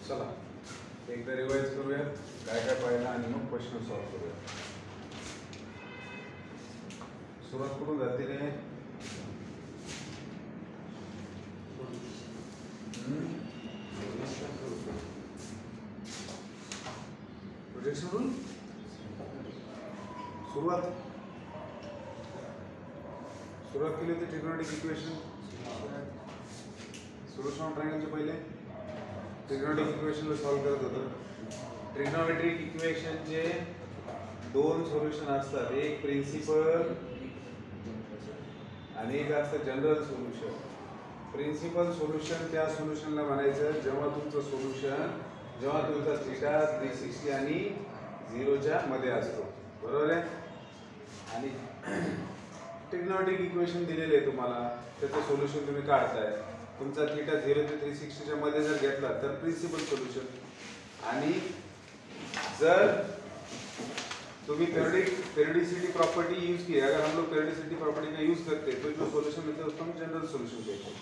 चला एकदा रिवाइज करूया काय काय पाहिलं आणि मग क्वेश्चन सॉल्व करूया. सुरुवात कुठून जाते रे? प्रोजेक्शन सुरुवात केली होती ट्रिग्नोमेट्रिक इक्वेशन. सोल्युशन ऑफ ट्रायंगलचे पहिले ट्रिग्नोमेट्रिक इक्वेशनला सॉल्व करत होतो. ट्रिग्नोमेट्रिक इक्वेशनचे दोन सोल्युशन असतात, एक प्रिन्सिपल आणि एक असतं जनरल सोल्युशन. प्रिन्सिपल सोल्युशन त्या सोल्युशनला म्हणायचं जेव्हा तुमचं सोल्युशन जेव्हा तुमचा थीटा 360 आणि 0च्या मध्ये असतो, बरोबर आहे. आणि ट्रिग्नोमेट्रिक इक्वेशन दिलेले आहे तुम्हाला, त्याचं सोल्युशन तुम्ही काढताय. तुमचा थीटा 0 ते 360च्या मध्ये जर घेतला तर प्रिन्सिपल सोल्यूशन. आणि जर तुम्ही पेरियोडिसिटी प्रॉपर्टी यूज की, अगर हम लोग पेरियोडिसिटी प्रॉपर्टी का यूज करते तो जो सोल्यूशन मिलता है उसको हम जनरल सोल्यूशन कहते हैं.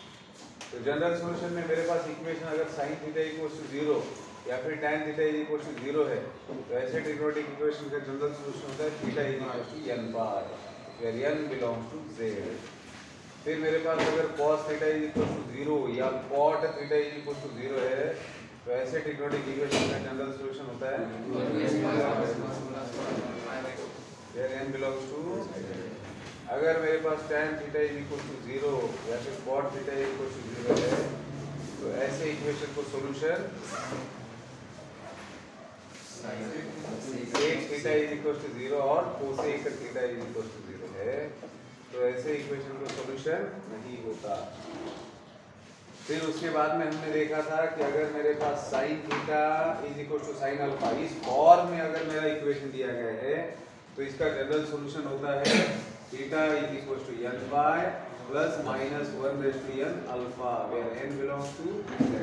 तो जनरल सोल्यूशन में मेरे पास इक्वेशन अगर साइन थीटा इक्वल टू 0 या फिर tan थीटा इक्वल टू 0 है, तो ऐसे ट्रिग्नोमेट्रिक इक्वेशन का जनरल सोल्यूशन होता है थीटा इक्वल टू n बार, where n belongs to z. फिर मेरे पास अगर cos थीटा इक्वल टू 0 या cot थीटा इक्वल टू 0 है, तो ऐसे ट्रिग्नोमेट्रिक इक्वेशन का जनरल सॉल्यूशन होता है where n belongs to. अगर मेरे पास tan थीटा इक्वल टू 0 या फिर cot थीटा इक्वल टू 0 है, तो ऐसे इक्वेशन को solution sec theta equal to 0 और cosec थीटा इक्वल टू 0 है, तो ऐसे इक्वेशन को सॉल्यूशन नहीं होता. फिर उसके बाद में हमने देखा था कि अगर मेरे पास sine theta is equal to sine alpha, इस फॉर्म में अगर मेरा इक्वेशन दिया गया है, तो इसका जनरल सॉल्यूशन होता है theta is equal to n pi plus minus 1 raise to n alpha, where n belongs to z.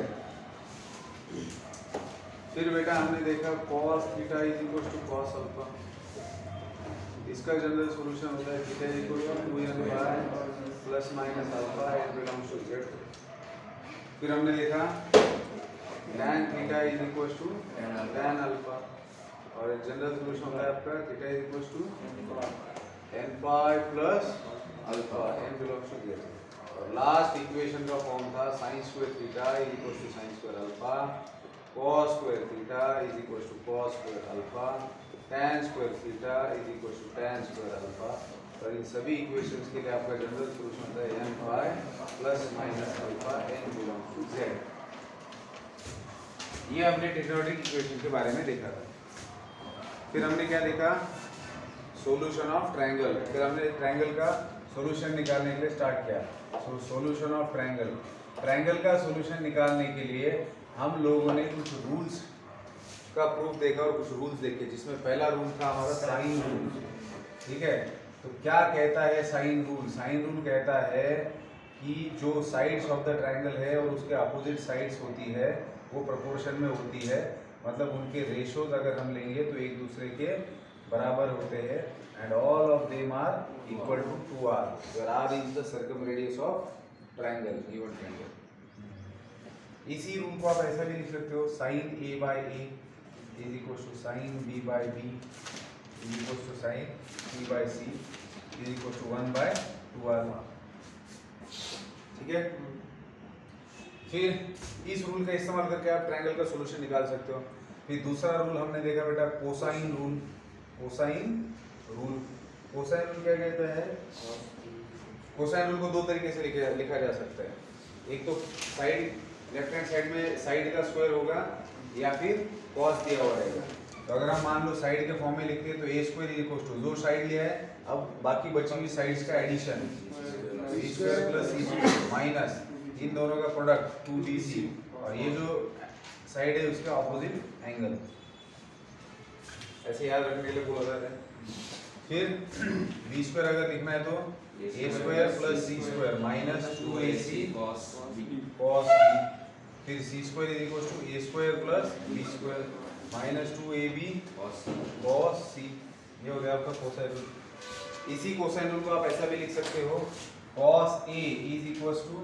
फिर बेटा हमने देखा cos theta is equal to cos alpha, इसका जनरल सॉल्यूशन होता है theta is equal to 2n pi plus minus alpha, n belongs to z. फिर हमने देखा tan theta is equal to tan alpha, और जनरल सॉल्यूशन होता है आपका theta is equal to n pi plus alpha, n belongs to z. और last equation का form था sin square theta is equal to sin square alpha, cos square theta is equal to cos square alpha, tan square theta is equal to tan square alpha. और इन सभी equations के लिए आपका general solution होता है n pi plus minus alpha, n belongs to z. ये हमने ट्रिग्नोमेट्रिक इक्वेशन के बारे में देखा था. फिर हमने क्या देखा? Solution of triangle. फिर हमने ट्रायंगल का सॉल्यूशन निकालने के लिए स्टार्ट किया. Solution of triangle. ट्रायंगल का सॉल्यूशन निकालने के लिए हम लोगों ने कुछ रूल्स का प्रूफ देखा और कुछ रूल्स देखे, जिसमें पहला रूल था हमारा साइन रूल. ठीक है, तो क्या कहता है साइन रूल? साइन रूल कहता है कि जो साइड्स ऑफ द ट्रायंगल है और उसके अपोजिट साइड्स होती है वो प्रोपोर्शन में होती है. मतलब उनके रेशोज अगर हम लेंगे तो एक दूसरे के बराबर होते हैं. And all of them are equal to 2r, where r is the circumradius of triangle, given triangle. इसी रूल को आप ऐसा भी लिख सकते हो, sine a by a is equal to sine b by b is equal to sine c by c is equal to 1 by 2r. ठीक है. फिर इस रूल का इस्तेमाल करके आप ट्रायंगल का सॉल्यूशन निकाल सकते हो. फिर दूसरा रूल हमने देखा बेटा कोसाइन रूल. कोसाइन रूल क्या कहता है? कोसाइन रूल को दो तरीके से लिखा जा सकता है. एक तो साइड लेफ्ट हैंड साइड में साइड का स्क्वायर होगा या फिर कॉस दिया हुआ रहेगा. तो अगर हम मान लो साइड के फॉर्म में लिखते हैं तो a square is equal to जो साइड लिया है, अब बाकी बची हुई साइड्स का addition b square plus c square minus इन दोनों का प्रोडक्ट 2bc, और ये जो साइड है उसका ऑपोजिट एंगल. ऐसे याद रखने के लिए बोला जाता है. फिर b स्क्वायर अगर लिखना है तो a square plus c square minus 2ac cos b. फिर c square is equal to a square plus b square minus 2ab cos c. ये हो गया आपका कोसाइन रूल. इसी कोसाइन रूल को आप ऐसा भी लिख सकते हो, cos a is equal to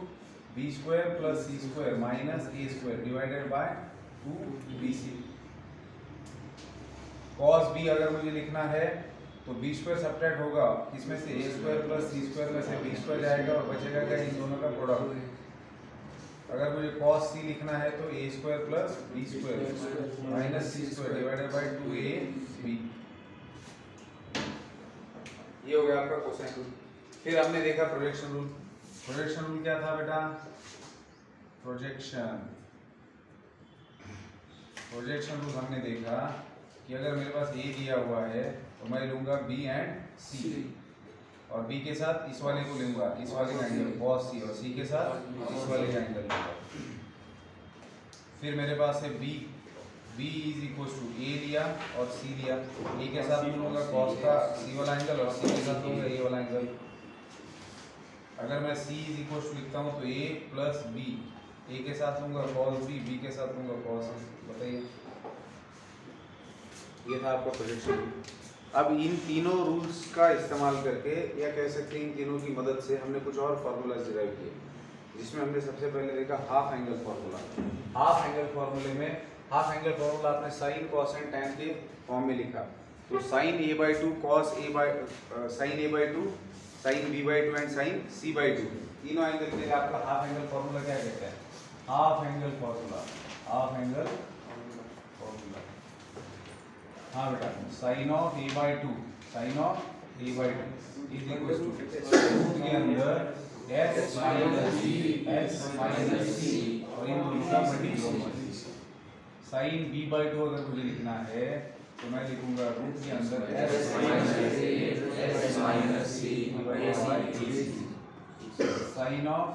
b square plus c square minus a square divided by two BC। cos B अगर मुझे लिखना है तो B स्क्वायर सब्ट्रैक्ट होगा इसमें से A square plus C square में से B स्क्वायर जाएगा और बचेगा क्या, इन दोनों का प्रोडक्ट। अगर मुझे cos C लिखना है तो A square plus B square minus C square divided bye 2AB। ये हो गया आपका कोसाइन रूल। फिर हमने देखा प्रोजेक्शन रूल। प्रोजेक्शन रूल क्या था बेटा? प्रोजेक्शन रूल हमने देखा कि अगर मेरे पास A दिया हुआ है तो मैं लूंगा B एंड C, और B के साथ इस वाले को लूंगा, इस वाले का एंगल cos C, और C के साथ इस वाले का एंगल लूंगा। फिर मेरे पास है B is equal to A लिया और C लिया। A के साथ लूंगा cos का C वाला एंगल और C के साथ लूंगा A वाला एंगल। अगर मैं C इज इक्वल टू लिखता हूँ तो A प्लस B, A के साथ लूंगा cos B के साथ लूंगा cos C। बताइए, ये था आपका प्रोजेक्शन रूल। अब इन तीनों रूल्स का इस्तेमाल करके, या कह सकते हैं इन तीनों की मदद से, हमने कुछ और फार्मूलाज डिराइव किए, जिसमें हमने सबसे पहले देखा half angle formula. Half angle फार्मूले में हाफ एंगल फार्मूला आपने साइन कॉस एंड टैन के फॉर्म में लिखा। तो sine A/2 cos sine A/2 sine B/2 and sine C/2, तीनों एंगल के लिए आपका हाफ एंगल फार्मूला क्या कहते हैं? Half angle formula. Half angle formula, हाँ बेटा, sine of A/2 is equal to root के अंदर S माइनस C और इन दोनों का मल्टीप्लिकेशन। साइन B/2 अगर मुझे लिखना है तो मैं लिखूंगा रूट के अंदर S minus C divided by AC। Sine of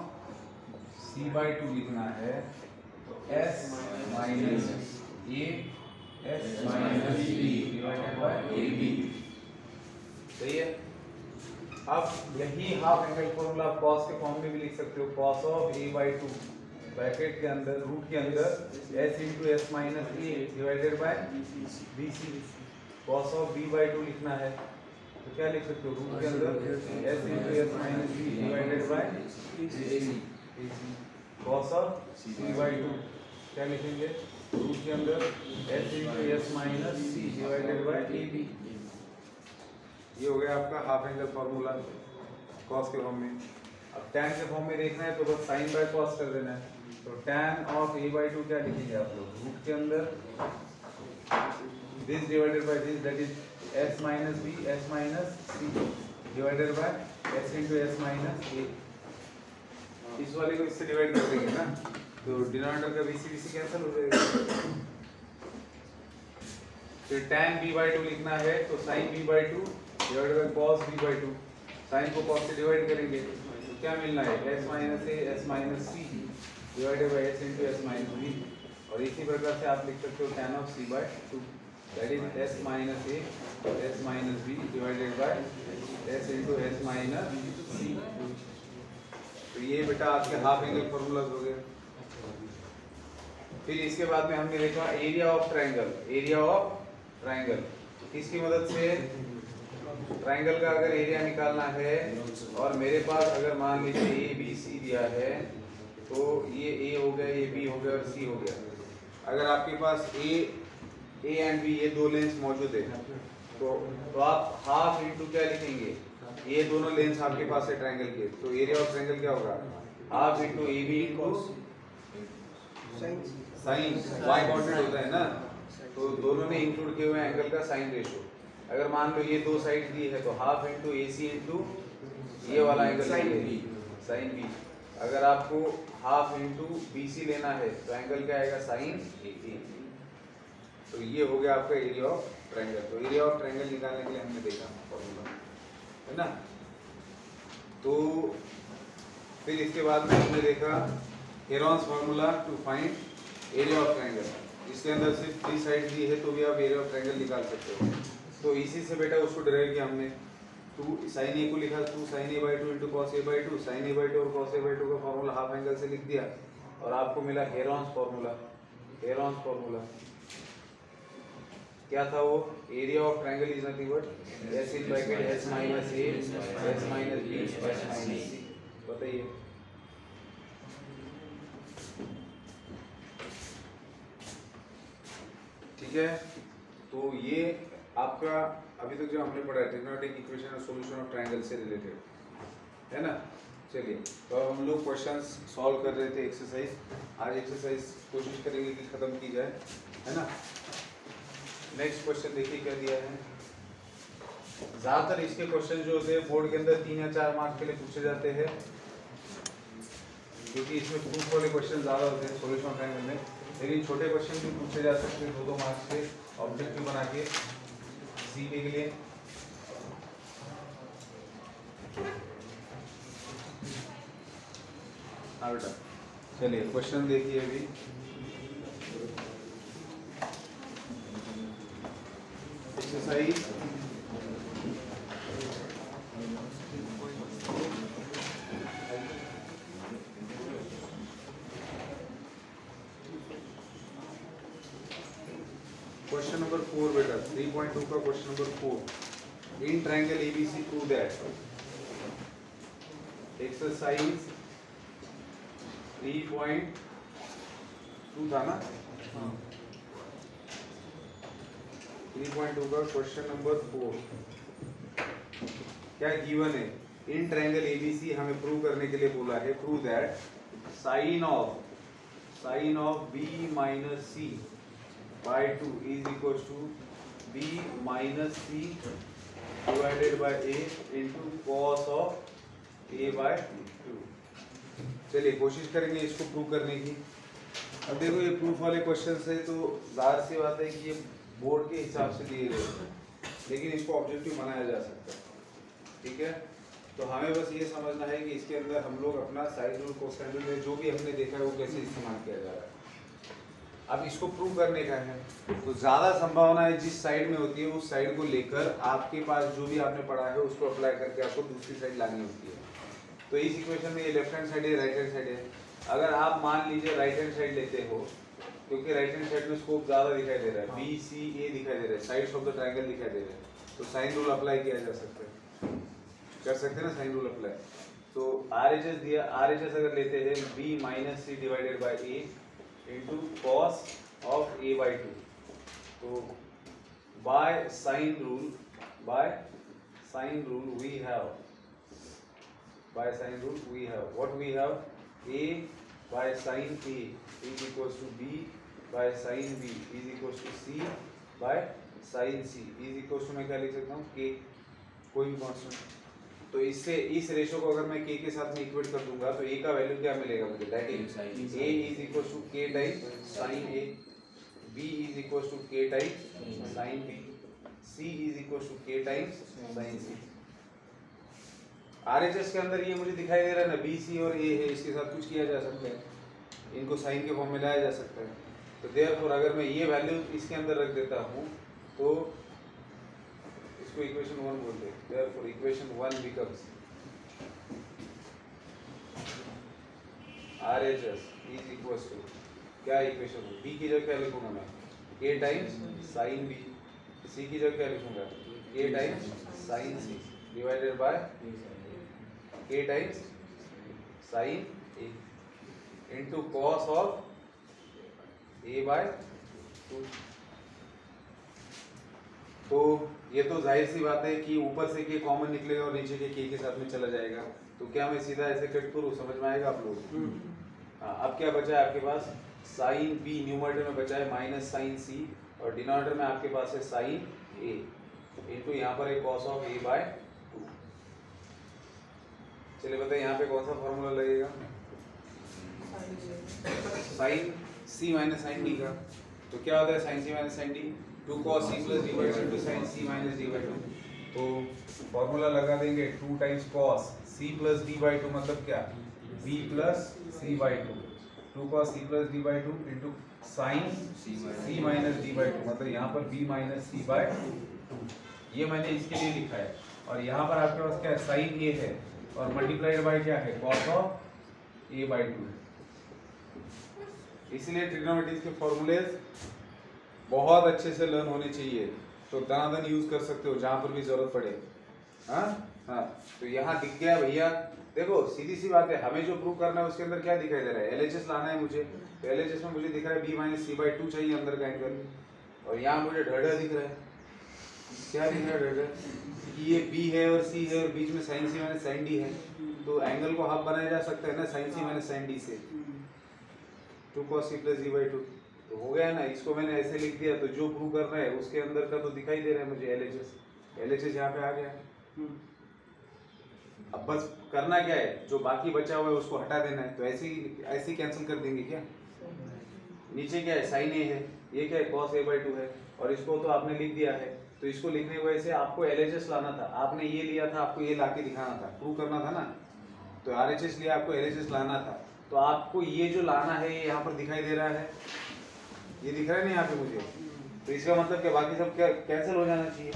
C/2 लिखना है तो S minus A S minus B divided by AB। सही है। अब यही हाफ एंगल फॉर्मूला आप cos के फॉर्म में भी लिख सकते हो। cos ऑफ A/2 ब्रैकेट के अंदर रूट के अंदर S into S minus A divided by BC। cos of B/2 लिखना है तो क्या लिख सकते हो? रूट के अंदर S into S minus B divided by AC। cos of C/2 क्या लिखेंगे? रूट के अंदर S into S minus C divided by AB। ये हो गया आपका हाफ एंगल फार्मूला cos के फॉर्म में। अब tan के फॉर्म में देखना है तो बस sin बाय cos कर देना है। तो tan ऑफ A/2 क्या लिखेंगे आप लोग? रूट के अंदर this divided by this, that is S minus B S minus C divided bye S into S minus A। इस वाले को इससे डिवाइड कर देंगे ना, तो डिनोमिनेटर का BC कैंसिल हो जाएगा। फिर tan B/2 लिखना है तो sin B/2 divided by cos B/2। sin को cos से डिवाइड करेंगे तो क्या मिलना है? S minus A S minus C divided bye S into S minus B। और इसी प्रकार से आप लिख सकते हो tan of C/2, that is S minus A S minus B divided bye S into S minus C। तो ये बेटा आपके हाफ एंगल फॉर्मूलाज हो गए। फिर इसके बाद में हमने देखा area of triangle. Area of triangle किसकी मदद से? ट्रायंगल का अगर एरिया निकालना है और मेरे पास अगर मान लीजिए ABC दिया है तो ये A हो गया, ये B हो गया और C हो गया। अगर आपके पास A एंड B ये दो लेंस मौजूद है तो आप हाफ इंटू क्या लिखेंगे? ये दोनों लेंस आपके पास है ट्रायंगल के, तो एरिया ऑफ ट्रायंगल क्या होगा? Half into AB into sine, y coordinate होता है ना, तो दोनों में इंक्लूड किए हुए एंगल का साइन रेशियो। अगर मान लो ये दो साइड दी है तो हाफ इंटू AC इंटू ये वाला एंगल साइन B। अगर आपको हाफ इंटू BC लेना है तो एंगल क्या आएगा? Sine AC। तो ये हो गया आपका एरिया ऑफ ट्रायंगल। तो एरिया ऑफ ट्रायंगल निकालने के लिए हमने देखा फॉर्मूला, है ना। तो फिर इसके बाद में हमने देखा Heron's formula to find area of triangle. इसके अंदर सिर्फ 3 साइड दी है तो भी आप एरिया ऑफ ट्रायंगल निकाल सकते हो। तो इसी से बेटा उसको डिराइव किया हमने। 2 sin A को लिखा 2 sin A/2 into cos A/2, sin A/2 और cos A/2 का फार्मूला हाफ एंगल से लिख दिया और आपको मिला हेरॉन्स फार्मूला। हेरॉन्स फार्मूला क्या था? वो area of triangle is nothing but S in bracket S minus A S minus B S minus C। बताइए, है, तो ये आपका अभी तक जो हमने पढ़ा है ट्रिग्नोमेट्रिक इक्वेशन और सॉल्यूशन ऑफ ट्रायंगल से रिलेटेड है ना। चलिए, तो अब हम लोग क्वेश्चंस सॉल्व कर रहे थे एक्सरसाइज। आज एक्सरसाइज कोशिश करेंगे कि ख़त्म की जाए, है ना। नेक्स्ट क्वेश्चन देखिए क्या दिया है। ज़्यादातर इसके क्वेश्चन जो होते हैं बोर्ड के अंदर 3 या 4 मार्क्स के लिए पूछे जाते हैं, क्योंकि इसमें प्रूफ वाले क्वेश्चन ज़्यादा होते हैं सॉल्यूशन ऑफ ट्रायंगल में। लेकिन छोटे क्वेश्चन भी पूछे जा सकते हैं 2-2 मार्क्स के ऑब्जेक्टिव बना के सीखने के लिए। हाँ बेटा, चलिए क्वेश्चन देखिए अभी। एक्सरसाइज क्वेश्चन नंबर 4 बेटा, 3.2 का question number 4। In triangle ABC prove that. Exercise 3.2 था ना, 3.2 का क्वेश्चन नंबर 4 क्या गिवन है। इन ट्रायंगल एबीसी हमें प्रूव करने के लिए बोला है, prove that sine of B minus C by 2 is equal to B minus C divided by A into cos of A by 2। चलिए कोशिश करेंगे इसको प्रूव करने की। अब देखो ये प्रूफ वाले क्वेश्चन है, तो जाहिर सी बात है कि ये बोर्ड के हिसाब से दिए गए हैं, लेकिन इसको ऑब्जेक्टिव बनाया जा सकता है, ठीक है। तो हमें बस ये समझना है कि इसके अंदर हम लोग अपना साइन रूल कोसाइन रूल में जो भी हमने देखा है वो कैसे इस्तेमाल किया जा रहा है। अब इसको प्रूव करने का है, तो ज़्यादा संभावना है जिस साइड में होती है उस साइड को लेकर आपके पास जो भी आपने पढ़ा है उसको अप्लाई करके आपको दूसरी साइड लानी होती है। तो इस इक्वेशन में ये लेफ्ट हैंड साइड है, राइट हैंड साइड है। अगर आप मान लीजिए राइट हैंड साइड लेते हो, क्योंकि राइट हैंड साइड में स्कोप ज़्यादा दिखाई दे रहा है, बी सी ए दिखाई दे रहा है, साइड्स ऑफ द ट्रायंगल दिखाई दे रहे हैं, तो साइन रूल अप्लाई किया जा सकता है, कर सकते हैं ना साइन रूल अप्लाई। तो RHS दिया, RHS अगर लेते हैं b minus C divided by A into cos of A by 2, तो by sine rule we have what we have a by sin a is equals to b by sin b is equals to c by sin c is equals to मैं क्या लिख सकता हूँ k, कोई भी constant. तो इससे इस रेशो को अगर मैं k के साथ में इक्वेट कर दूंगा तो a का वैल्यू क्या मिलेगा मुझे, that is a is equals to k times sin a, b is equals to k times sin b, c is equals to k times sin c। RHS के अंदर ये मुझे दिखाई दे रहा है ना, बी सी और ए है, इसके साथ कुछ किया जा सकता है, इनको साइन के फॉर्म में लाया जा सकता है। तो देयरफॉर अगर मैं ये वैल्यू इसके अंदर रख देता हूँ तो इसको इक्वेशन 1 बोलते हैं। Therefore equation 1 becomes RHS is equals to क्या इक्वेशन, बी की जगह क्या लिखूंगा मैं, a times sine B, C की जगह क्या लिखूंगा, a times sine C divided by k times sine a into cos of a by 2। तो ये तो जाहिर सी बात है कि ऊपर से k कॉमन निकलेगा और नीचे के k के साथ में चला जाएगा। तो क्या मैं सीधा ऐसे कट करूँ, समझ में आएगा आप लोग। हाँ, अब क्या बचा है आपके पास, साइन b न्यूमरेटर में बचा है माइनस साइन c और डिनोमिनेटर में आपके पास है साइन a इंटू यहाँ पर एक कॉस ऑफ a बाय 2। चलिए बताइए यहाँ पे कौन सा फॉर्मूला लगेगा, sine c minus sine d का। तो क्या होता है sine c minus sine d, 2 cos c plus d by 2 into sine c minus d by 2। तो फॉर्मूला लगा देंगे 2 times cos c plus d by 2 मतलब क्या, b plus c by 2, 2 cos c plus d by 2 into sine c minus d by 2 मतलब यहाँ पर b minus c by 2। ये मैंने इसके लिए लिखा है। और यहाँ पर आपके पास क्या है, साइन a है और मल्टीप्लाइड बाय क्या है, cos ऑफ a बाई 2 है। इसलिए ट्रिग्नोमेट्री के फॉर्मूलेज बहुत अच्छे से लर्न होने चाहिए, तो दनादन यूज कर सकते हो जहां पर भी जरूरत पड़े। हाँ हाँ, तो यहाँ दिख गया भैया, देखो सीधी सी बात है, हमें जो प्रूव करना है उसके अंदर क्या दिखाई दे रहा है, LHS लाना है मुझे। तो LHS में मुझे दिख रहा है b माइनस सी बाई 2 चाहिए अंदर का एंगल, और यहाँ मुझे ढड़ा दिख रहा है, क्या दिख रहा है ढड़ा कि ये बी है और सी है और बीच में sign C minus sine D है, तो एंगल को हाफ बनाया जा सकता है ना sign C minus sine D से, 2 cos c plus D by 2, तो हो गया ना। इसको मैंने ऐसे लिख दिया, तो जो प्रूव कर रहा है उसके अंदर का तो दिखाई दे रहा है मुझे LHS यहाँ पे आ गया। अब बस करना क्या है, जो बाकी बचा हुआ है उसको हटा देना है, तो ऐसे ही कैंसिल कर देंगे क्या। नीचे क्या है साइन ए है, ये क्या है cos a बाई 2 है, और इसको तो आपने लिख दिया है, तो इसको लिखने की वजह से आपको LHS लाना था, आपने ये लिया था, आपको ये ला के दिखाना था, प्रूव करना था ना, तो RHS लिया, आपको LHS लाना था, तो आपको ये जो लाना है ये यहाँ पर दिखाई दे रहा है, ये दिख रहा है ना यहाँ पे मुझे, तो इसका मतलब क्या बाकी सब क्या कैंसिल हो जाना चाहिए,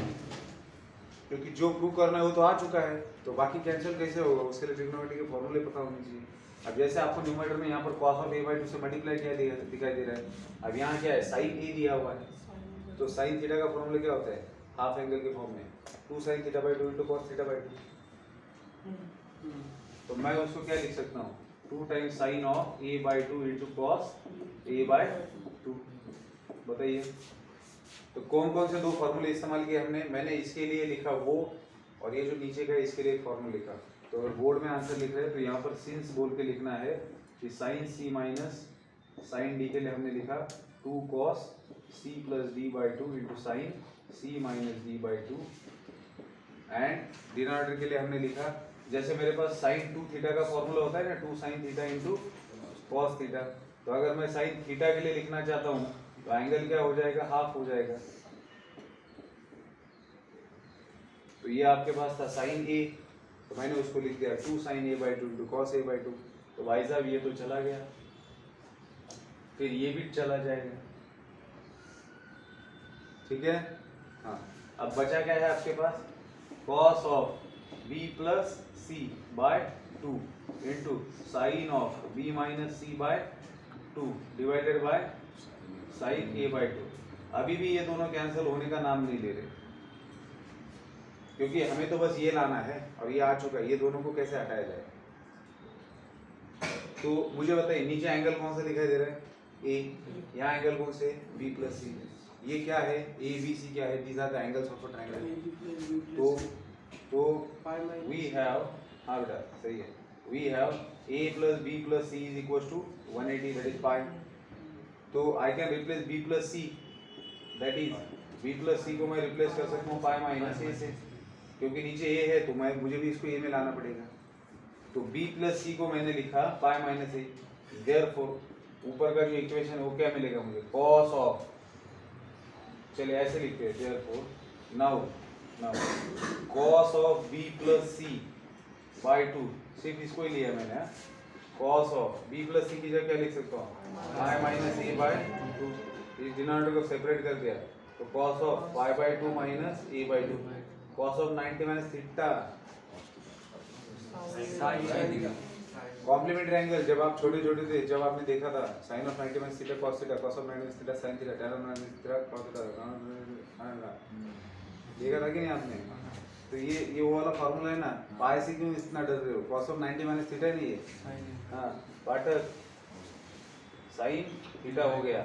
क्योंकि जो प्रूव करना है वो तो आ चुका है, तो बाकी कैंसिल कैसे होगा, उसके लिए ट्रिग्नोमेट्री के फॉर्मूले पता होने चाहिए। अब जैसे आपको न्यूमरेटर में यहाँ पर cos ऑफ a बाई 2 से मल्टीप्लाई किया दिखाई दे रहा है, अब यहाँ क्या है साइन a दिया हुआ है, तो साइन थीटा का फॉर्मूला क्या होता है, हाफ एंगल के फॉर्म में 2 sin theta by 2 into cos theta by 2, तो मैं उसको क्या लिख सकता हूँ 2 times sign of a by 2 into cos a by 2। बताइए तो कौन कौन से दो फॉर्मूले इस्तेमाल किए हमने, मैंने इसके लिए लिखा वो, और ये जो नीचे का इसके लिए एक फॉर्मूला लिखा, तो अगर बोर्ड में आंसर लिख रहे हैं तो यहाँ पर सिंस बोल के लिखना है कि sine C minus sine D के लिए हमने लिखा 2 cos c plus D by 2 into sine C minus D by 2, and denominator के लिए हमने लिखा, जैसे मेरे पास साइन 2 थीटा का फॉर्मूला होता है ना 2 sin theta into cos theta, तो अगर मैं साइन थीटा के लिए लिखना चाहता हूँ तो एंगल क्या हो जाएगा, हाफ हो जाएगा। तो ये आपके पास था साइन ए, तो मैंने उसको लिख दिया 2 sin a by 2 into cos a by 2, तो भाई साहब ये तो चला गया, फिर ये भी चला जाएगा, ठीक है। हाँ अब बचा क्या है आपके पास, cos of b plus C by 2 into sine of b minus C by 2 divided by sine a by 2। अभी भी ये दोनों कैंसिल होने का नाम नहीं ले रहे, क्योंकि हमें तो बस ये लाना है और ये आ चुका है, ये दोनों को कैसे हटाया जाए। तो मुझे बताइए नीचे एंगल कौन सा दिखाई दे रहा है, ए, यहाँ एंगल कौन से b प्लस सी, ये क्या है ए बी सी क्या है, these are the angles of a triangle. तो वी हैव, हाँ बेटा सही है, we have a plus b plus c is equal to 180 that is pi, तो I can replace b plus C, that is b plus C को मैं replace कर सकता हूँ पाई माइनस ए से, क्योंकि नीचे a है तो मुझे भी इसको a में लाना पड़ेगा, तो b प्लस सी को मैंने लिखा पाई माइनस ए, देयरफॉर ऊपर का जो इक्वेशन है वो क्या मिलेगा मुझे, cos ऑफ, चलिए ऐसे लिखते हैं, therefore now cos of b plus C by 2, सिर्फ इसको ही लिया मैंने, cos of b plus C की जगह क्या लिख सकता हूँ पाई माइनस ए बाई 2, इस डिनोमिनेटर को सेपरेट कर दिया, तो cos of pi by 2 minus A by 2, cos of 90 minus theta, complementary angle जब आप छोटे छोटे थे, जब आपने देखा था sine of 90 minus theta cos theta, cos of 90 minus theta sin theta, tan of 90 minus theta cos theta, देखा था कि नहीं आपने। तो ये वो वाला फार्मूला है ना, पाई से क्यों इतना डर रहे हो, cos ऑफ 90 माइनस थीटा नहीं है, हाँ बट sin थीटा हो गया,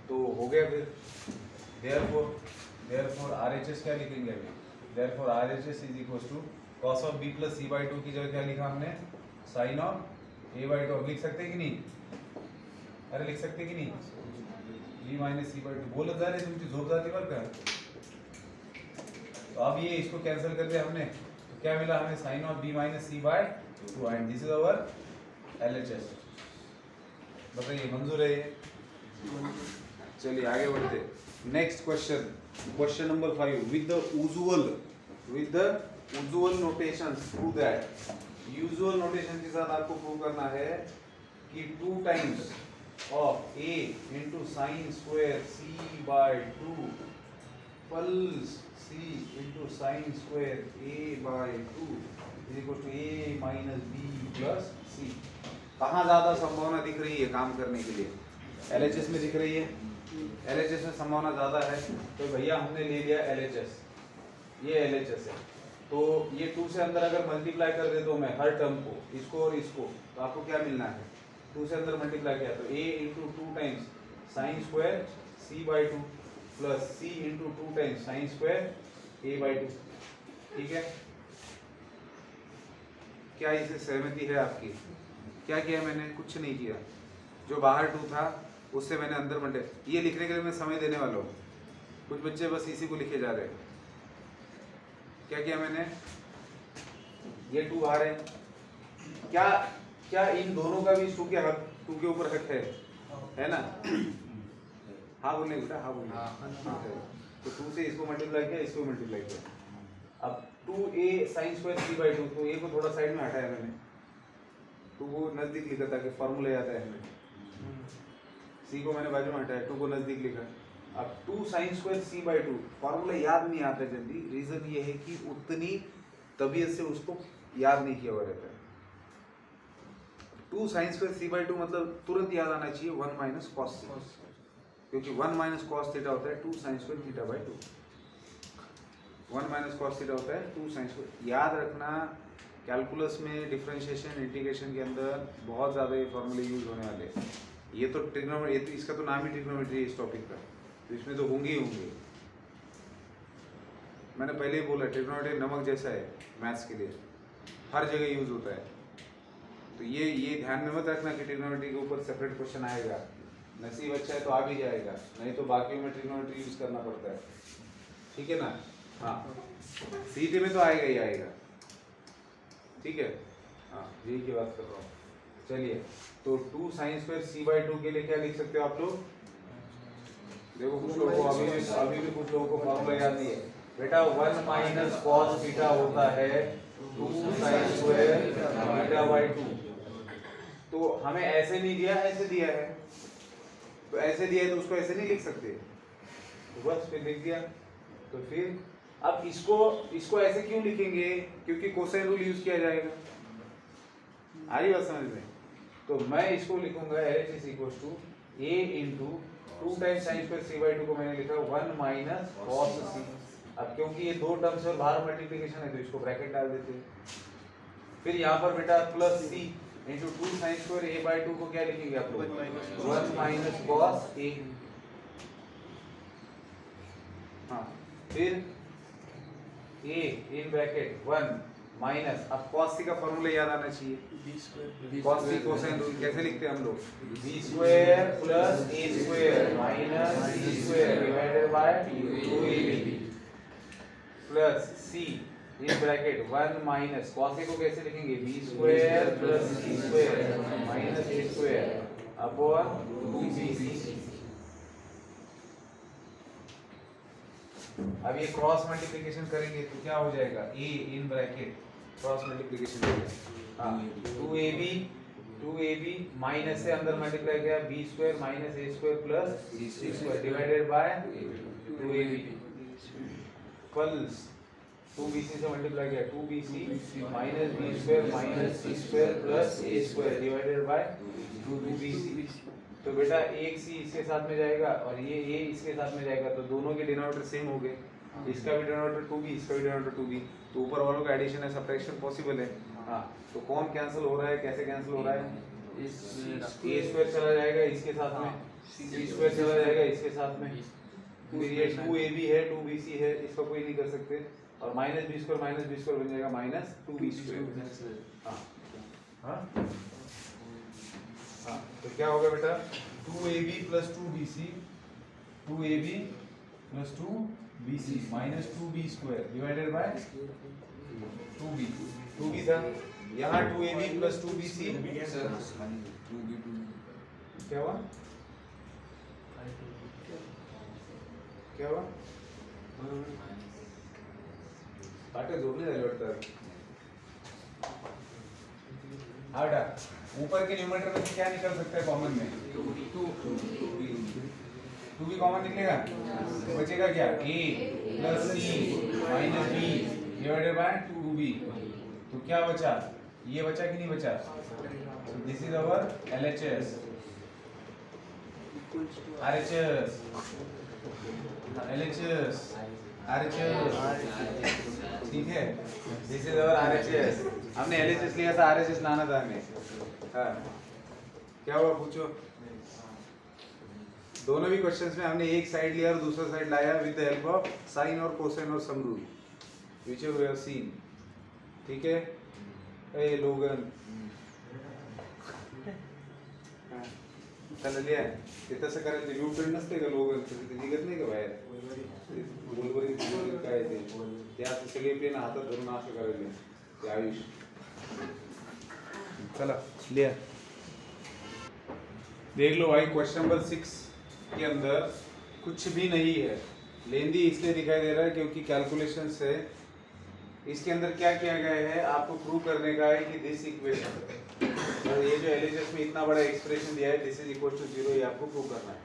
तो हो गया फिर, देयरफॉर RHS क्या लिखेंगे अभी, therefore RHS is equal to cos of b plus C by 2 की जगह क्या लिखा हमने साइन ऑफ a बाई 2, अब लिख सकते कि नहीं, अरे लिख सकते कि नहीं, b माइनस सी बाई 2 बोलत जा रहे तुमची झोप जाती बर का। तो अब ये इसको कैंसिल कर दिया हमने, तो क्या मिला हमें sine of b minus C by 2, and this is our LHS। बताइए मंजूर है ये, चलिए आगे बढ़ते, next question, question number 5, with the usual notations prove that, usual notation के साथ आपको प्रूव करना है कि 2 times of a into sine square c by 2 plus c into sine square a by 2 is equal to a minus b plus c। कहाँ ज़्यादा संभावना दिख रही है काम करने के लिए, LHS में दिख रही है, LHS में संभावना ज़्यादा है, तो भैया हमने ले लिया LHS, ये LHS है, तो ये 2 से अंदर अगर मल्टीप्लाई कर देता हूँ मैं हर टर्म को, इसको और इसको, तो आपको क्या मिलना है, 2 से अंदर मल्टीप्लाई किया तो a into 2 times sine square c by 2 plus C into 2 times sine square a/2। ठीक है, क्या इसे सहमति है आपकी? क्या किया मैंने? कुछ नहीं किया। जो बाहर 2 था उससे मैंने अंदर मल्टे, ये लिखने के लिए मैं समय देने वाला हूँ। कुछ बच्चे बस इसी को लिखे जा रहे हैं। क्या किया मैंने? ये 2 बाहर है, क्या इन दोनों का भी 2 के ऊपर हक है ना? हाँ बोलने बेटा, हाँ बोलने। तो 2 से इसको मल्टीप्लाई किया, इसको मल्टीप्लाई किया। अब 2a साइन स्क्वायर c/2, तो a को थोड़ा साइड में हटाया मैंने, 2 को नजदीक लिखा ताकि फॉर्मूला याद आए हमें। c को मैंने बाजू में हटाया, 2 को नजदीक लिखा। अब 2 साइन स्क्वायर c/2 फॉर्मूला याद नहीं आता जल्दी। रीजन ये है कि उतनी तबीयत से उसको याद नहीं किया हुआ रहता है। 2 साइन स्क्वायर c/2 मतलब तुरंत याद आना चाहिए 1 माइनस कॉस c, क्योंकि 1 माइनस कॉस थीटा होता है 2 sine square थीटा/2। 1 minus cos theta होता है 2 साइन स्क्वायर। याद रखना, कैलकुलस में डिफरेंशिएशन इंटीग्रेशन के अंदर बहुत ज़्यादा ये फॉर्मूले यूज होने वाले हैं। ये तो ट्रिग्नोमेट्री, ये तो इसका तो नाम ही ट्रिग्नोमेट्री है इस टॉपिक का, तो इसमें तो होंगे ही होंगे। मैंने पहले ही बोला ट्रिग्नोमेट्री नमक जैसा है मैथ्स के लिए, हर जगह यूज होता है। तो ये ध्यान में मत रखना कि ट्रिग्नोमेट्री के ऊपर सेपरेट क्वेश्चन आएगा। नसीब अच्छा है तो आ भी जाएगा, नहीं तो बाकी में ट्रिग्नोमेट्री यूज करना पड़ता है। ठीक है ना? हाँ, सीटी में तो आएगा ही आएगा। ठीक है, हाँ यही की बात कर रहा हूँ। चलिए, तो 2 साइन स्क्वायर c/2 के लिए क्या लिख सकते हो आप लोग? देखो कुछ लोगों को अभी भी कुछ लोगों को फॉर्मूला याद नहीं है बेटा। 1 माइनस कॉस थीटा होता है 2 साइन स्क्वायर थीटा/2। तो हमें ऐसे नहीं दिया, ऐसे दिया है, तो ऐसे दिया है तो उसको ऐसे नहीं लिख सकते, तो बस फिर लिख दिया। तो फिर अब इसको ऐसे क्यों लिखेंगे? क्योंकि कोसाइन रूल यूज किया जाएगा। आ रही बात समझ में? तो मैं इसको लिखूंगा LHS equals to a into 2 times sine square c/2 को मैंने लिखा 1 माइनस कॉस c। अब क्योंकि ये 2 टर्म्स और बाहर मल्टीप्लिकेशन है तो इसको ब्रैकेट डाल देते हैं। फिर यहाँ पर बेटा plus c into 2 sign square a/2 को क्या लिखेंगे आप लोग? 1 माइनस कॉस a। हाँ, फिर a इन ब्रैकेट 1 माइनस, अब cos c का फॉर्मूला याद आना चाहिए। cos c कोसाइन रूल कैसे लिखते हैं हम लोग? b square plus a square minus c square divided bye 2ab plus c in bracket 1 minus cos a को कैसे लिखेंगे? b square plus c square minus a square upon 2bc। अब ये क्रॉस मल्टीप्लिकेशन करेंगे तो क्या हो जाएगा? a in bracket cross multiplication करेंगे। हाँ, 2ab माइनस से अंदर मल्टीप्लाई किया b square minus a square plus c square divided bye 2ab plus 2bc से मल्टीप्लाई किया 2bc minus b square minus c square plus a square divided bye 2bc। तो बेटा एक c इसके साथ में जाएगा और ये a इसके साथ में जाएगा, तो दोनों के डिनोमिनेटर सेम हो गए। इसका भी डिनोमिनेटर 2b, इसका भी डिनोमिनेटर 2b, तो ऊपर वालों का एडिशन है, सब्ट्रैक्शन पॉसिबल है। हाँ, तो कौन कैंसिल हो रहा है, कैसे कैंसिल हो रहा है? a स्क्वायर चला जाएगा इसके साथ में, c स्क्वायर चला जाएगा इसके साथ में, फिर ये 2ab है 2bc है, इसका कोई नहीं कर सकते, और माइनस b स्क्वायर बन जाएगा माइनस 2b स्क्वायर। हाँ, तो क्या होगा बेटा? 2ab plus 2bc, 2ab plus 2bc minus 2b square divided bye 2b था। यहाँ 2ab प्लस 2bc क्या हुआ? क्या हुआ? पाटे जोड़ने झाले वाटतं। हाँ बेटा, ऊपर के न्यूमरेटर में से क्या निकल सकता है कॉमन में? 2b कॉमन निकलेगा, बचेगा क्या? a plus c minus b divided bye 2b। तो क्या बचा? ये बचा कि नहीं बचा? This is our LHS, RHS, LHS, RHS, ठीक है? This is our RHS। हमने LHS लिया था, RHS लाना था हमें। हाँ, क्या हुआ पूछो? दोनों भी क्वेश्चंस में हमने एक साइड लिया और दूसरा साइड लाया with the help of sine और कोसाइन और sum rule which we have seen. ठीक है. ए लोगन चल लिया ते तसं करायचं न्यूटन नसते का लोगन निघत नाही का बाहेर गोलबरी काय ते असं सगळे प्लेन हातात धरून असं करायचं ते आयुष. चला लिया देख लो भाई. क्वेश्चन नंबर 6 के अंदर कुछ भी नहीं है. लेंदी इसलिए दिखाई दे रहा है क्योंकि कैलकुलेशन से इसके अंदर क्या किया गया है आपको प्रूव करने का है कि दिस इक्वेशन और ये जो एलएचएस में इतना बड़ा एक्सप्रेशन दिया है दिस इज इक्वल टू 0 ये आपको प्रूव करना है.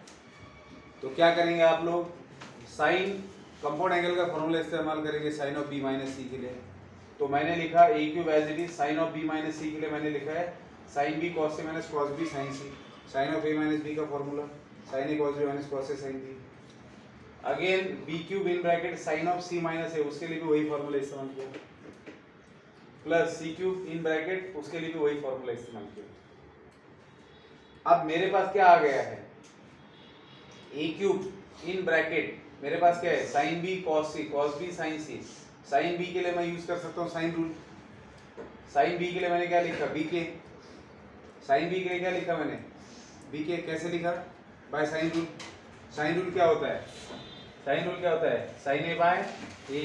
तो क्या करेंगे आप लोग साइन कंपाउंड एंगल का फॉर्मूला इस्तेमाल करेंगे sine of B minus C के लिए. तो मैंने लिखा A cube as it is sine of B minus C के लिए मैंने लिखा है sine B cos A minus cos B sine C. Sine of A minus B का formula sine A cos B minus cos A sine B. Again B cube in bracket sine of C minus ए उसके लिए भी वही formula इस्तेमाल किया plus C cube in bracket उसके लिए भी वही फॉर्मूला इस्तेमाल किया. अब मेरे पास क्या आ गया है ए क्यूब इन ब्रैकेट मेरे पास क्या है sine B cos B sine C. Sine B के लिए मैं यूज कर सकता हूँ साइन रूल. साइन बी के लिए मैंने क्या लिखा बी के. साइन बी के लिए क्या लिखा मैंने बी के. कैसे लिखा by sine rule. Sine rule क्या होता है साइन रूल क्या होता है sine A by A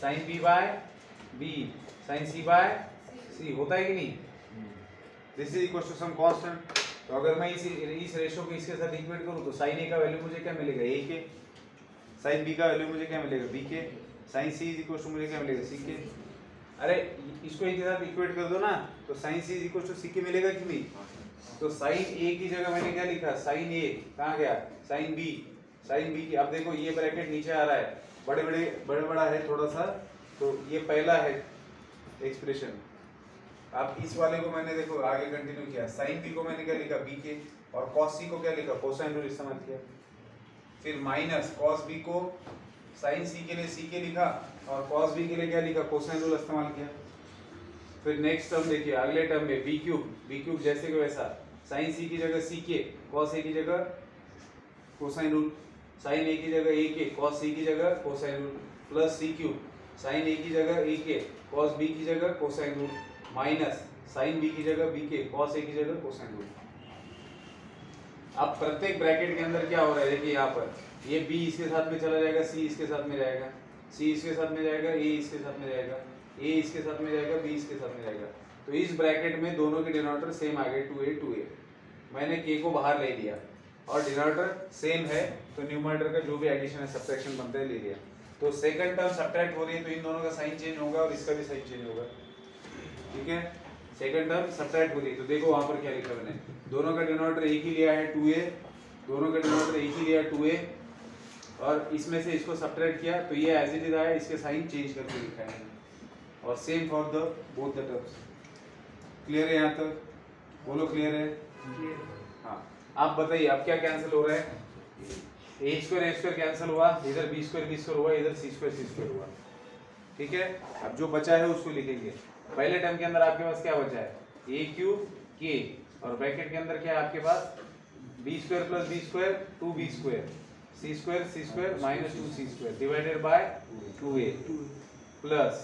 sine B by B sine C by C होता है कि नहीं. This is equal to some constant. तो अगर मैं इस रेशो को इसके साथ इक्वेट करूं तो साइन ए का वैल्यू मुझे क्या मिलेगा ए के. साइन बी का वैल्यू मुझे क्या मिलेगा बी के. Sine C is equal to मुझे क्या मिलेगा सी के. अरे इसको इसके साथ इक्वेट कर दो ना तो sine C is equal to C के मिलेगा कि नहीं. तो साइन ए की जगह मैंने क्या लिखा साइन ए कहाँ गया साइन बी की. अब देखो ये ब्रैकेट नीचे आ रहा है बड़े बड़ा है थोड़ा सा. तो ये पहला है एक्सप्रेशन. अब इस वाले को मैंने देखो आगे कंटिन्यू किया. साइन बी को मैंने क्या लिखा बी के और कॉस सी को क्या लिखा कोसाइन रूल इस्तेमाल किया. फिर माइनस कॉस बी को साइन सी के लिए सी के लिखा और कॉस बी के लिए क्या लिखा कोसाइन रूल इस्तेमाल किया. फिर नेक्स्ट टर्म देखिए अगले टर्म में बी क्यूब जैसे कि वैसा साइन सी की जगह सी के कॉस ए की जगह कोसाइन रूल. साइन ए की जगह ए के कॉस सी की जगह cosine rule plus C cube sine A की जगह ए के कॉस बी की जगह cosine rule minus sine B की जगह बी के कॉस ए की जगह कोसाइन रूल. अब प्रत्येक ब्रैकेट के अंदर क्या हो रहा है देखिए यहाँ पर ये बी इसके साथ में चला जाएगा सी इसके साथ में जाएगा सी इसके साथ में जाएगा ए इसके साथ में जाएगा ए इसके साथ में जाएगा बी इसके साथ में जाएगा. तो इस ब्रैकेट में दोनों के डिनोमिनेटर सेम आ गए 2a. मैंने के को बाहर ले लिया और डिनोमिनेटर सेम है तो न्यूमरेटर का जो भी एडिशन है सब्ट्रैक्शन बनता है ले लिया. तो सेकंड टर्म सब्ट्रैक्ट हो रही है तो इन दोनों का साइन चेंज होगा और इसका भी साइन चेंज होगा. ठीक है. सेकंड टर्म सब्ट्रैक्ट हो रही है तो देखो वहां पर क्या लिखा मैंने दोनों का डिनोमिनेटर एक ही लिया है 2a. दोनों का डिनोमिनेटर एक ही लिया 2a और इसमें से इसको सब्ट्रैक्ट किया तो ये एज इट इज आया. इसके साइन चेंज करके लिखा है और same for the both the terms. Clear है यहाँ तक बोलो क्लियर है. हाँ आप बताइए अब क्या कैंसिल हो रहा है ए स्क्वायर कैंसिल हुआ इधर बी स्क्वायर हुआ इधर सी स्क्वायर हुआ. ठीक है. अब जो बचा है उसको लिखेंगे. पहले टर्म के अंदर आपके पास क्या बचा है ए क्यूब के और ब्रैकेट के अंदर क्या है आपके पास B square plus B square 2b square C square minus 2c² divided by 2a plus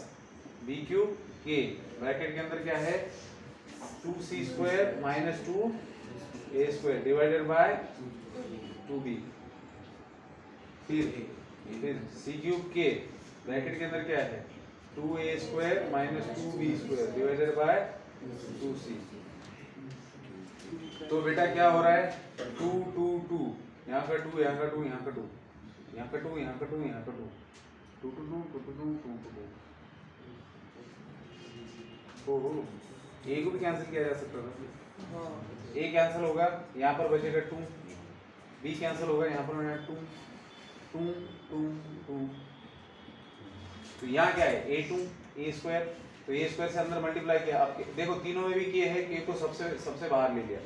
B cube के ब्रैकेट के अंदर क्या है 2c² minus 2a² divided by 2b. फिर सी क्यूब के ब्रैकेट के अंदर क्या है 2a² minus 2b² divided by 2c. तो बेटा क्या हो रहा है 2 2 2 यहाँ का 2 यहाँ का 2 यहाँ का 2 यहाँ का 2 यहाँ का 2 यहाँ का 2 2 2 2 2 2 2 2 ओहो ए को भी कैंसिल किया जा सकता था. ए कैंसिल होगा यहाँ पर बचेगा 2 बी कैंसिल होगा यहाँ पर 2 2 2 2. तो यहाँ क्या है a2 a² तो a² से अंदर मल्टीप्लाई किया. अब देखो तीनों में भी के है के को सबसे बाहर ले लिया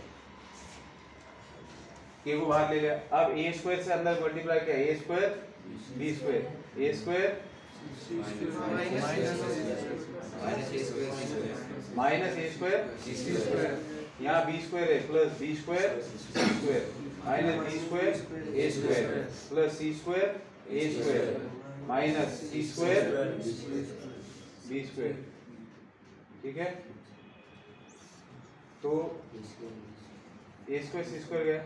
के को बाहर ले लिया. अब a² से अंदर मल्टीप्लाई किया a² b² a² minus a² c². यहाँ b² है plus b² c². Minus B square A square plus C square A square minus C square B square. ठीक है, तो ए स्क्वायर सी स्क्वायर गया,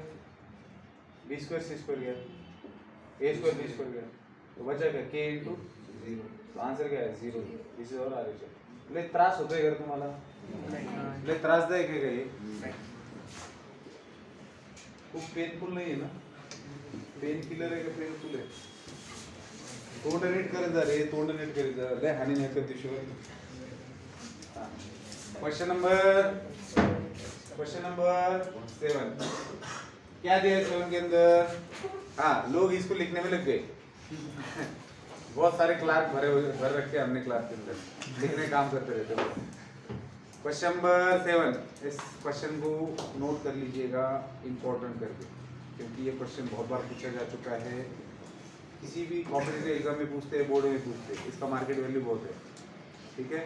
B square C square गया, A square B square गया, तो बचा क्या के इंटू जीरो। तो आंसर क्या है 0। दिस इज और आर ले त्रास होतोय का तुम्हाला? ले त्रासदायक आहे का हे? खूप पेनफुल नाही आहे ना? पेन किलर आहे का पेनफुल आहे? तोंड नीट करत जा रे, तोंड नीट करत जा, लय हानी नाही करत दिवशीवर। क्वेश्चन नंबर 7 क्या दिया है 7 के अंदर? हाँ, लोग इसको लिखने में लग गए। बहुत सारे क्लार्क भर रखे हमने क्लास के अंदर, लिखने काम करते रहते हैं। क्वेश्चन नंबर 7, इस क्वेश्चन को नोट कर लीजिएगा इम्पोर्टेंट करके, क्योंकि ये क्वेश्चन बहुत बार पूछा जा चुका है, किसी भी कॉम्पिटिटिव एग्जाम में पूछते हैं, बोर्ड में पूछते हैं, इसका मार्केट वैल्यू बहुत है। ठीक है,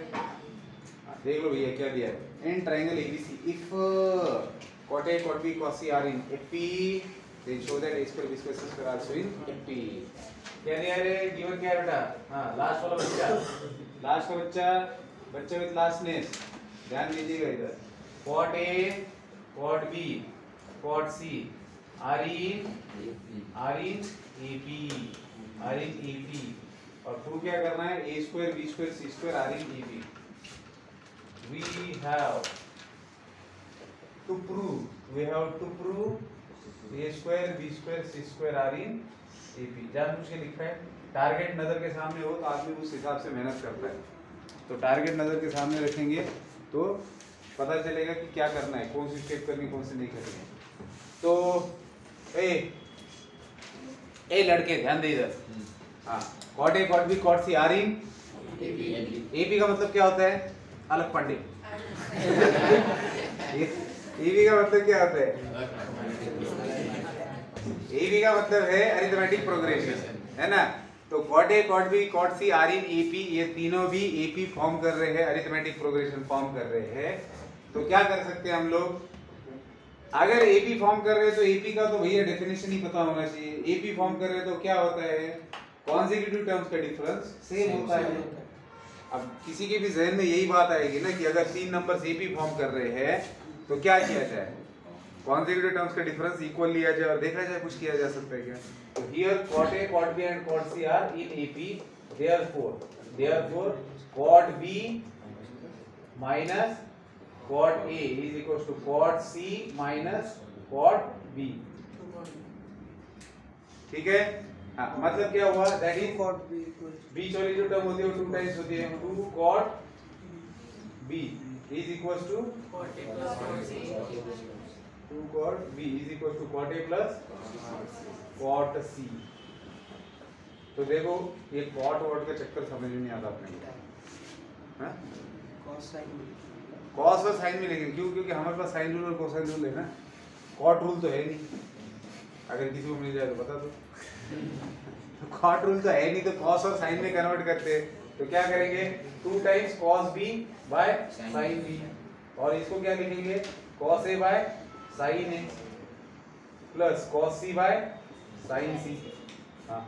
देख लो भैया क्या दिया है। In triangle ABC if cot A cot B cos C are in FP then show that A square B square C square are also in FP। क्या दिया रे? गिवन क्या है बेटा? हाँ, लास्ट वाला बच्चा, लास्ट का बच्चा विद लास्ट नेम, ध्यान दीजिएगा इधर। cot A cot B cot C are in AP और प्रूव क्या करना है? A square B square C square are in AP। we have to prove A square B square C square are in AP। जानबूझ के लिखा है, target नजर के सामने हो तो आदमी उस हिसाब से मेहनत करता है। तो टारगेट नजर के सामने रखेंगे तो पता चलेगा कि क्या करना है, कौन सी स्टेप करनी, कौन सी नहीं करनी है। तो ए लड़के ध्यान दे इधर। हाँ, cot A cot B cot C are in AP का मतलब क्या होता है? अलग पांडे। एबी का मतलब क्या होता है? एबी का मतलब है अरिथमेटिक प्रोग्रेशन, है ना? तो cot A cot B cot C are in AP, ये तीनों भी AP फॉर्म कर रहे हैं, अरिथमेटिक प्रोग्रेशन फॉर्म कर रहे हैं। तो क्या कर सकते हैं हम लोग? अगर AP फॉर्म कर रहे हैं तो AP का तो भैया डेफिनेशन ही पता होना चाहिए। AP फॉर्म कर रहे हैं तो क्या होता है? कॉन्सेक्यूटिव टर्म्स का डिफरेंस सेम होता है। अब किसी के भी जहन में यही बात आएगी ना कि अगर 3 नंबर्स AP फॉर्म कर रहे हैं तो क्या किया जाए? कॉन्सेक्यूटिव टर्म्स का डिफरेंस इक्वल लिया जाए और देखा जाए कुछ किया जा सकता है क्या? तो here cot A cot B and cot C are in AP, therefore cot B minus cot A is equals to cot C minus cot B। ठीक है, हाँ, मतलब क्या हुआ? दैट इज cot B बीच वाली जो टर्म होती है वो 2 टाइम्स होती है, 2 cot B is equals to 2 cot B is equals to cot A plus cot C। तो देखो ये cot वर्ड का चक्कर समझ में नहीं आता अपने को, हाँ? cos और sin में, लेकिन क्यों? क्योंकि हमारे पास sin रूल और cosine रूल है ना, cot रूल तो है नहीं। अगर किसी को मिल जाए तो बता दो। cot रूल तो है नहीं, तो cos और sin में कन्वर्ट करते हैं, तो क्या करेंगे? 2 times cos B by sin B, और इसको क्या लिखेंगे? cos A by sin A plus cos C by sin C। हाँ,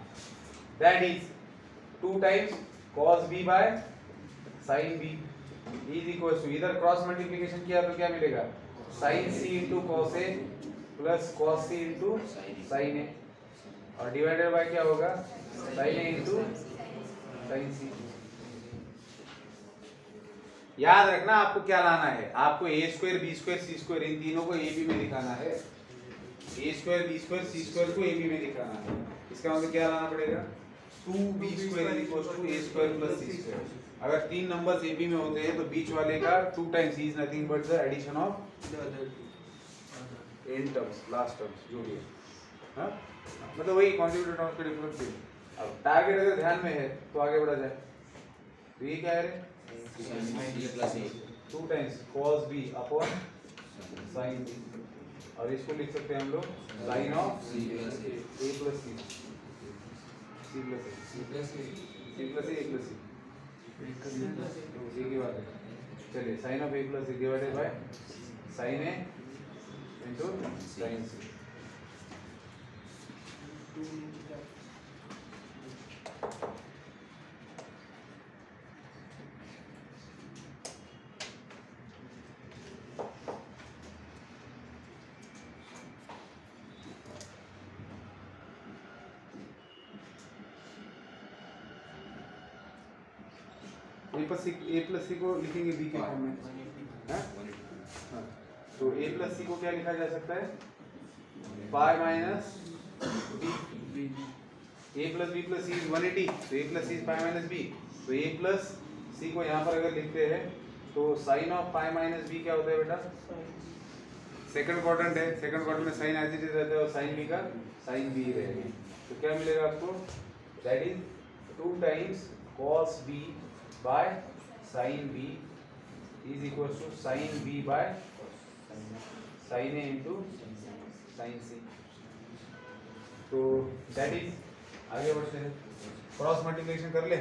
that is 2 times cos B by sin B is equals to, इधर क्रॉस मल्टीप्लिकेशन किया तो क्या मिलेगा? sin C into cos A plus cos C into sin A, और divided by क्या होगा? sin A into sin C। याद रखना आपको क्या लाना है, आपको A square B square C square इन तीनों को AB में दिखाना है। A square B square C square को AB में दिखाना है। इसका मतलब क्या लाना पड़ेगा? 2B square equals to A square plus C square. अगर 3 नंबर्स AB में होते हैं तो बीच वाले का 2 times is nothing but the addition of and terms, last terms जो भी है, हाँ? मतलब वही कॉन्सेक्यूटिव टर्म्स का डिफरेंस है। अब टारगेट अगर ध्यान में है तो आगे बढ़ा जाए। तो ये क्या है रे? 2 times cos B upon sin B, और इसको लिख सकते हैं हम लोग sin of A plus C, C plus A, C plus A, A plus C, एक ही बात है। चलिए sin of A plus C divided by sin A into sin C। A plus C को लिखेंगे बी के फॉर्म में, तो ए प्लस सी को क्या लिखा जा सकता है, pi minus B, A plus B plus C is 180, तो A plus C is pi minus B, तो ए प्लस सी को यहाँ पर अगर लिखते हैं तो sine of pi minus B क्या होता है बेटा, सेकंड क्वाड्रेंट है, सेकंड क्वाड्रेंट में साइन एज इट इज रहता है और साइन बी का साइन बी रहेगा, तो क्या मिलेगा आपको, that is 2 times cos b by sin b is equals to sin b by sin a into sin c, तो दैट इज, आगे बढ़ते हैं, क्रॉस मल्टीप्लिकेशन कर ले,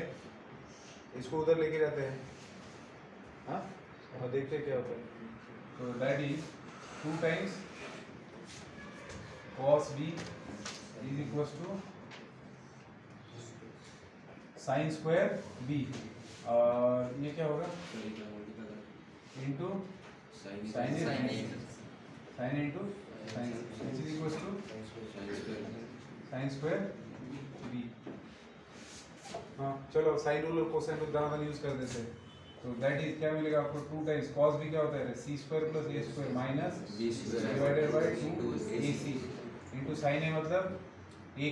इसको उधर लेके जाते हैं, हाँ, और देखते हैं क्या होता है, तो that is 2 times cos b is equals to sine square b, और ये क्या होगा, into sine into sine equals to sine square b, हाँ चलो साइन रूल और कोसाइन रूल दोनों यूज कर देते हैं, तो दैट इज क्या मिलेगा आपको, 2 टाइम्स cos b क्या होता है, c square plus a square minus b square divided bye 2 ac into sine a मतलब a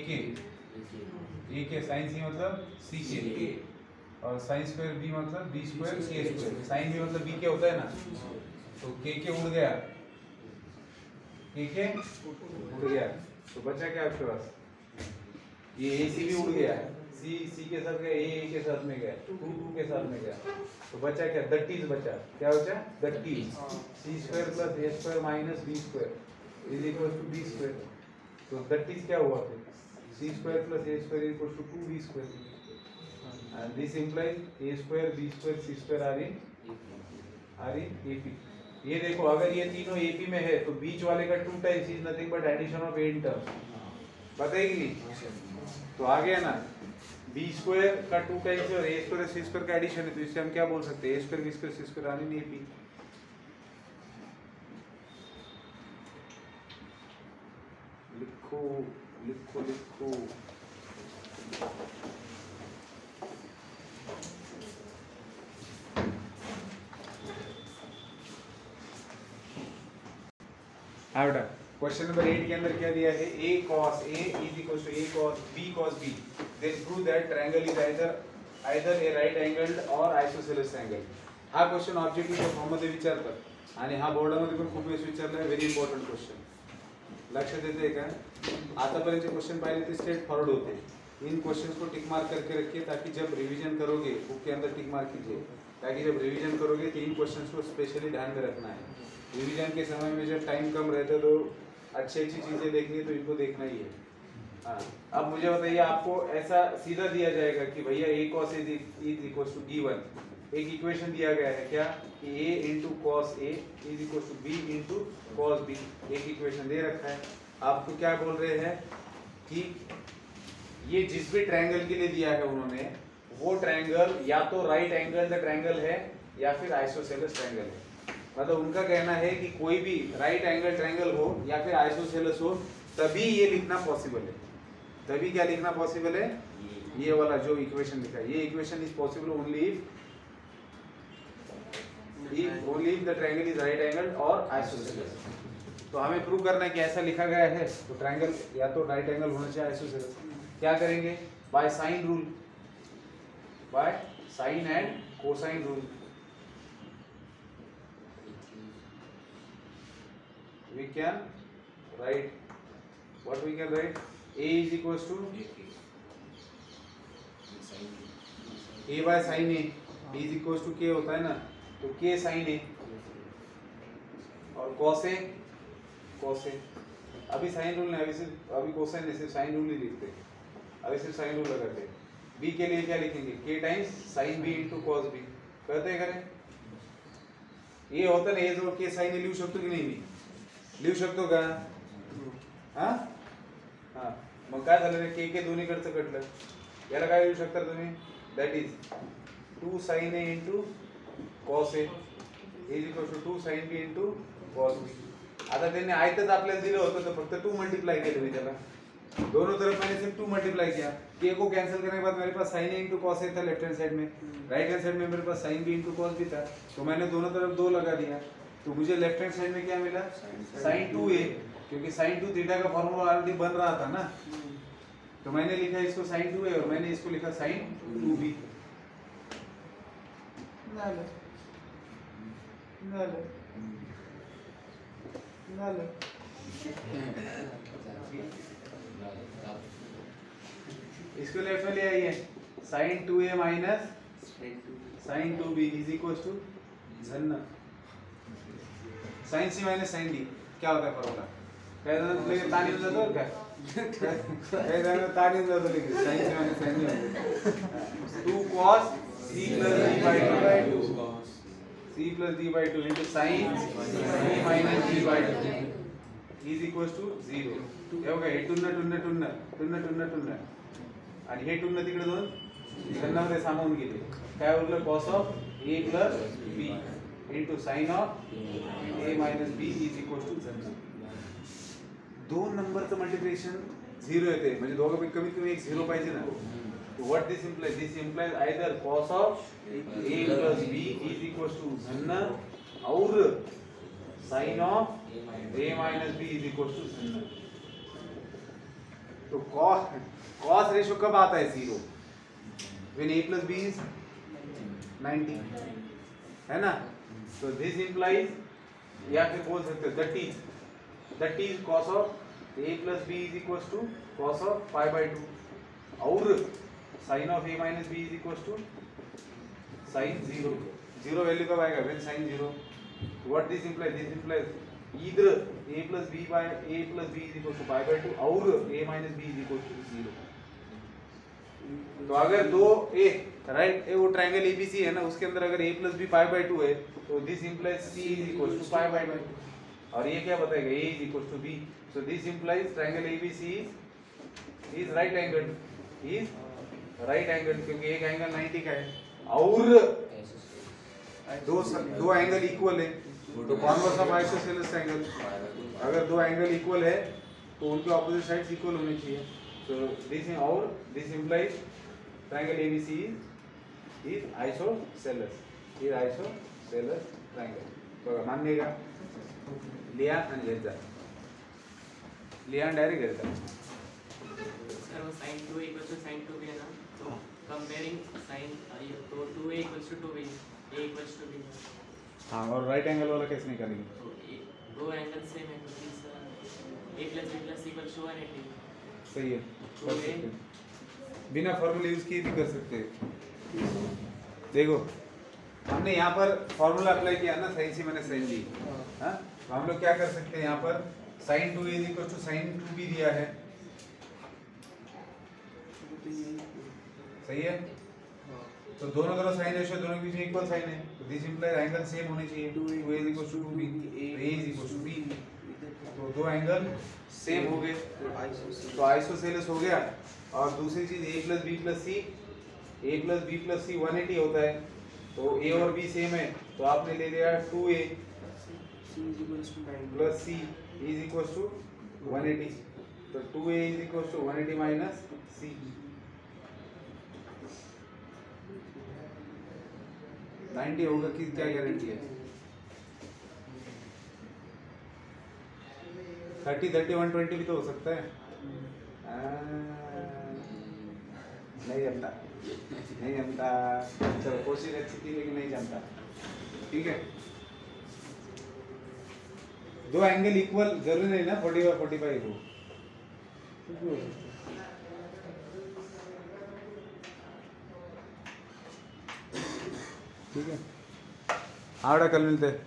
के साइन सी मतलब सी के, और साइन स्क्वायर बी मतलब बी स्क्वायर के स्क्वायर, साइन बी मतलब बी के होता है ना, तो के उड़ गया, के उड़ गया, तो बचा क्या आपके पास, ये ए सी भी उड़ गया, सी के साथ गया, ए के साथ में गया, 2 के साथ में गया, तो बचा क्या, दट्टीज बचा, क्या बचा, that is, C square plus A square minus B square is equal to B square, तो दट्टीज क्या हुआ फिर, c square plus a square is equal to 2b square, and this implies a square b square c square are in AP. ये देखो अगर ये तीनों AP में है तो बीच वाले का 2 times is nothing but addition of a in terms, बताएगी नहीं, तो आ गया ना, b स्क्वायर का 2 टाइम्स और a स्क्वायर c स्क्वायर का एडिशन है, तो इससे हम क्या बोल सकते हैं, a square b square c square are in AP। लिखो लिखो लिखो, हाँ बेटा, क्वेश्चन नंबर 8 के अंदर क्या दिया है, a cos a is equals to a cos b cos b, then prove that triangle is either a right angled or isosceles triangle। हा क्वेश्चन ऑब्जेक्टिव्ह फॉर्म मध्ये विचारतात आणि हा बोर्डामध्ये पण खूप वेळेस विचारलाय, व्हेरी इंपॉर्टंट क्वेश्चन, लक्ष देते का, आतापर्यंत क्वेश्चन पाहिले ते स्ट्रेट फॉरवर्ड होते, इन क्वेश्चंस को टिक मार्क करके रखिए ताकि जब रिवीजन करोगे, बुक के अंदर टिक मार्क कीजिए, ताकि जब रिवीजन करोगे तो इन क्वेश्चंस को स्पेशली ध्यान में रखना है, रिवीजन के समय में जब टाइम कम रहता है तो अच्छी चीज़ें देखनी है तो इनको देखना ही है। हाँ, अब मुझे बताइए, आपको ऐसा सीधा दिया जाएगा कि भैया a cos a is equals to b1, एक इक्वेशन दिया गया है क्या कि a into cos A is equal to B into cos B, एक इक्वेशन दे रखा है, आपको क्या बोल रहे हैं कि ये जिस भी ट्रायंगल के लिए दिया है उन्होंने, वो ट्रायंगल या तो राइट एंगल ट्रायंगल है या फिर आइसोसेलेस ट्रायंगल है, मतलब उनका कहना है कि कोई भी राइट एंगल ट्रायंगल हो या फिर आइसोसेलेस हो तभी ये लिखना पॉसिबल है, तभी क्या लिखना पॉसिबल है, ये वाला जो इक्वेशन लिखा है, ये equation is possible only if the triangle is right angle और आइसोसेलेस। तो हमें प्रूव करना है कि ऐसा लिखा गया है तो ट्रायंगल या तो राइट एंगल होना चाहिए आइसोसेलेस, क्या करेंगे, bye sine rule, by sine and cosine rule, we can write what we can write, a is equals to a by sin a is equals to k होता है ना, तो k sin a और cos a अभी sine rule नहीं, अभी cosine नहीं, सिर्फ साइन रूल ही लिखते हैं, अभी सिर्फ साइन रूल लगाते हैं, b के लिए क्या लिखेंगे, k times sin b into cos b, करते हैं करें, ये होता है ना, k sin a लिखू शकतो की नाही, मी लिहू शकतो का, हाँ हाँ, मग काय झालं रे, के दोन्हीकडचं कटलं. याला काय लिहू शकता तुम्ही, that is 2 sin A into cos A is equal to 2 sin B into cos B. आता त्यांनी आयतच आपल्याला दिलं होतं तो फक्त 2 मल्टीप्लाई केलं मी त्याला, दोनों तरफ मैंने सिर्फ 2 मल्टीप्लाई किया. के को कैंसिल करने के बाद मेरे पास sin A into cos A था लेफ्ट हैंड साइड में, राइट हैंड साइड में मेरे पास sin B into cos B था, तो मैंने दोनों तरफ 2 लगा दिया. तो मुझे लेफ्ट हैंड साइड में क्या मिला, sin 2A, क्योंकि sin 2 थीटा का फॉर्मूला ऑलरेडी बन रहा था ना, तो मैंने लिखा इसको sin 2A और मैंने इसको लिखा sin 2B. इसको लेफ्ट में ले आइए, sin 2A minus sin 2B is equal to धन sin C minus sin D. क्या होता है फॉर्मूला, काय ताणी होऊन जातो काय, काय जाणं ताणी होऊन जातो लेकिन sin C minus sin D 2 cos C plus D by 2 C plus D by 2 into sin C minus D by 2 is equals to 0. हे बघा, हे टुन्न आणि हे टुन्न तिकडे दोन धन्नामध्ये सामावून गेले. काय उरलं, cos of A plus B into sin of A minus B is equals to 0. दोन नंबरचं मल्टिप्लिकेशन 0 येते, म्हणजे दोघांपैकी कमीत कमी एक 0 पाहिजे ना. What this implies? This implies either cos of A plus B is equals to धन्न और sin of A minus B is equals to धन्न. तो cos रेशियो कब आता है 0? When A plus B is 90, है ना. तो this implies, या फिर बोल सकते हो that is cos of A plus B is equals to cos of pi by 2 और sin of A minus B is equals to sin 0. 0 value कब आएगा, when sin 0. What this implies? This implies either A plus B is equals to pi by 2 और A minus B is equals to 0. तो अगर दो A right, वो triangle ABC है ना, उसके अंदर अगर A plus B pi by 2 है, तो this implies C is equals to pi by 2. और ये क्या बताएगा, A is equals to B. So this implies triangle ABC is right angled, क्योंकि एक एंगल 90 का है और दो एंगल इक्वल है, तो कॉन्वर्स ऑफ आइसोसेलेस ट्रायंगल. अगर दो एंगल इक्वल है तो उनके ऑपोजिट साइड्स इक्वल होने चाहिए. So this implies triangle ABC is isosceles triangle. बघा मान्य लिया आणि घ्यायचा, लिया डायरेक्ट घ्यायचा. सर वो sin 2A equals to sin 2B है ना, तो कंपेयरिंग sin तो 2A equals to 2B, A equals to B. हाँ, और राइट एंगल वाला कैसे निकालेंगे, तो दो एंगल सेम है तो please A plus B plus C equals to 180. सही है, कर सकते हैं. बिना फॉर्मूला यूज किए भी कर सकते हैं. देखो हमने यहाँ पर फॉर्मूला अप्लाई किया ना, sin C minus sin D. हाँ, तो हम लोग क्या कर सकते हैं, यहाँ पर sin 2A is equal to sin 2B दिया है, सही है. तो दोनों तरफ साइन रेशियो दोनों के बीच में इक्वल साइन है, तो दिस इंप्लाइज एंगल सेम होने चाहिए. 2A is equal to 2B, A is equal to B. तो दो एंगल सेम हो गए तो आइसोसेलेस हो गया. और दूसरी चीज A plus B plus C 180 होता है, तो A और B सेम है, तो आपने ले लिया 2A plus C is equals to 180. तो 2A is equals to 180 minus C. 90 होगा कि क्या गारंटी है, 30 120 भी तो हो सकता है. नहीं जमता. चलो कोशिश अच्छी थी लेकिन नहीं जमता. ठीक है, दो एंगल इक्वल जरूरी नहीं ना 40 और 45 हो. ठीक है, आवड़ा कल मिलते हैं.